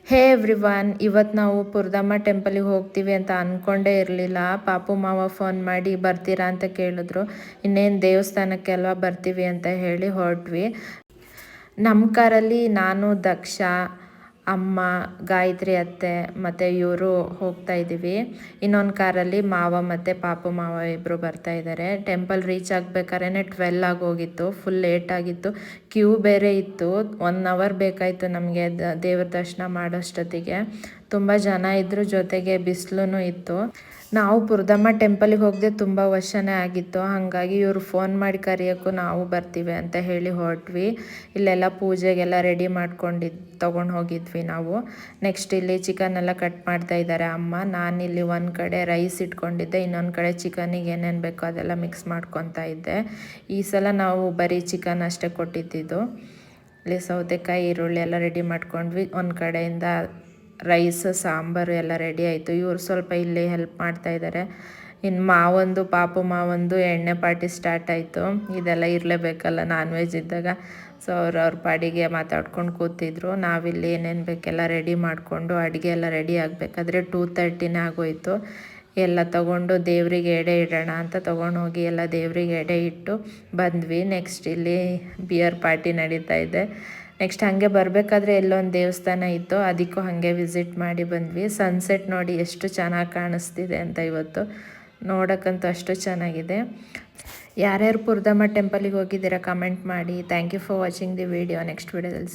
ಹೇ everyone, ಇವತ್ತು ನಾವು ಪುರದಮ್ಮ ಟೆಂಪಲಿಗೆ ಹೋಗ್ತೀವಿ ಅಂತ ಅಂದ್ಕೊಂಡೇ ಇರಲಿಲ್ಲ. ಪಾಪು ಮಾವ ಫೋನ್ ಮಾಡಿ ಬರ್ತೀರಾ ಅಂತ ಕೇಳಿದ್ರು. ಇನ್ನೇನು ದೇವಸ್ಥಾನಕ್ಕೆ ಅಲ್ವಾ ಬರ್ತೀವಿ ಅಂತ ಹೇಳಿ ಹೊರಟ್ವಿ. ನಮ್ಮ ಕಾರಲ್ಲಿ ನಾನು, ದಕ್ಷ, ಅಮ್ಮ, ಗಾಯತ್ರಿ ಅತ್ತೆ ಮತ್ತು ಇವರು ಹೋಗ್ತಾ ಇದ್ದೀವಿ. ಇನ್ನೊಂದು ಕಾರಲ್ಲಿ ಮಾವ ಮತ್ತು ಪಾಪು ಮಾವ ಇಬ್ಬರು ಬರ್ತಾ ಇದ್ದಾರೆ. ಟೆಂಪಲ್ ರೀಚ್ ಆಗಬೇಕಾದ್ರೆ 12 ಆಗೋಗಿತ್ತು. ಫುಲ್ ಲೇಟ್ ಆಗಿತ್ತು. ಕ್ಯೂ ಬೇರೆ ಇತ್ತು. 1 ಅವರ್ ಬೇಕಾಯಿತು ನಮಗೆ ದೇವ್ರ ದರ್ಶನ ಮಾಡೋಷ್ಟೊತ್ತಿಗೆ. ತುಂಬ ಜನ ಇದ್ದರು, ಜೊತೆಗೆ ಬಿಸಿಲು ಇತ್ತು. ನಾವು ಪುರದಮ್ಮ ಟೆಂಪಲಿಗೆ ಹೋಗದೆ ತುಂಬ ವರ್ಷನೇ ಆಗಿತ್ತು. ಹಾಗಾಗಿ ಇವರು ಫೋನ್ ಮಾಡಿ ಕರೆಯೋಕ್ಕೂ ನಾವು ಬರ್ತೀವಿ ಅಂತ ಹೇಳಿ ಹೊರಟ್ವಿ. ಇಲ್ಲೆಲ್ಲ ಪೂಜೆಗೆಲ್ಲ ರೆಡಿ ತೊಗೊಂಡು ಹೋಗಿದ್ವಿ ನಾವು. ನೆಕ್ಸ್ಟ್ ಇಲ್ಲಿ ಚಿಕನ್ ಎಲ್ಲ ಕಟ್ ಮಾಡ್ತಾ ಇದ್ದಾರೆ ಅಮ್ಮ. ನಾನಿಲ್ಲಿ ಒಂದು ಕಡೆ ರೈಸ್ ಇಟ್ಕೊಂಡಿದ್ದೆ, ಇನ್ನೊಂದು ಕಡೆ ಚಿಕನಿಗೆ ಏನೇನು ಬೇಕೋ ಅದೆಲ್ಲ ಮಿಕ್ಸ್ ಮಾಡ್ಕೊತಾ ಇದ್ದೆ. ಈ ಸಲ ನಾವು ಬರೀ ಚಿಕನ್ ಅಷ್ಟೇ ಕೊಟ್ಟಿದ್ದಿದ್ದು. ಇಲ್ಲಿ ಸೌತೆಕಾಯಿ, ಈರುಳ್ಳಿ ಎಲ್ಲ ರೆಡಿ ಮಾಡ್ಕೊಂಡ್ವಿ. ಒಂದು ಕಡೆಯಿಂದ ರೈಸ್, ಸಾಂಬಾರು ಎಲ್ಲ ರೆಡಿ ಆಯಿತು. ಇವರು ಸ್ವಲ್ಪ ಇಲ್ಲಿ ಹೆಲ್ಪ್ ಮಾಡ್ತಾಯಿದ್ದಾರೆ. ಇನ್ನು ಮಾವೊಂದು, ಪಾಪು ಮಾವೊಂದು ಎಣ್ಣೆ ಪಾರ್ಟಿ ಸ್ಟಾರ್ಟ್ ಆಯಿತು. ಇದೆಲ್ಲ ಇರಲೇಬೇಕಲ್ಲ ನಾನ್ ವೆಜ್ ಇದ್ದಾಗ. ಸೊ ಅವ್ರ ಪಾಡಿಗೆ ಮಾತಾಡ್ಕೊಂಡು ಕೂತಿದ್ರು. ನಾವಿಲ್ಲಿ ಏನೇನು ಬೇಕೆಲ್ಲ ರೆಡಿ ಮಾಡಿಕೊಂಡು ಅಡುಗೆ ಎಲ್ಲ ರೆಡಿ ಆಗಬೇಕಾದ್ರೆ 2:30 ಆಗೋಯಿತು. ಎಲ್ಲ ತೊಗೊಂಡು ದೇವರಿಗೆ ಎಡೆ ಇಡೋಣ ಅಂತ ತೊಗೊಂಡೋಗಿ ಎಲ್ಲ ದೇವರಿಗೆ ಎಡೆ ಇಟ್ಟು ಬಂದ್ವಿ. ನೆಕ್ಸ್ಟ್ ಇಲ್ಲಿ ಬಿಯರ್ ಪಾರ್ಟಿ ನಡೀತಾ ಇದೆ. ನೆಕ್ಸ್ಟ್ ಹಾಗೆ ಬರಬೇಕಾದ್ರೆ ಎಲ್ಲೊಂದು ದೇವಸ್ಥಾನ ಇತ್ತು, ಅದಕ್ಕೂ ಹಾಗೆ ವಿಸಿಟ್ ಮಾಡಿ ಬಂದ್ವಿ. ಸನ್ಸೆಟ್ ನೋಡಿ ಎಷ್ಟು ಚೆನ್ನಾಗಿ ಕಾಣಿಸ್ತಿದೆ ಅಂತ ಇವತ್ತು. ನೋಡೋಕ್ಕಂತೂ ಅಷ್ಟು ಚೆನ್ನಾಗಿದೆ. ಯಾರ್ಯಾರು ಪುರದಮ್ಮ ಟೆಂಪಲಿಗೆ ಹೋಗಿದ್ದೀರಾ ಕಮೆಂಟ್ ಮಾಡಿ. Thank you for watching the video. Next ವಿಡಿಯೋದಲ್ಲಿ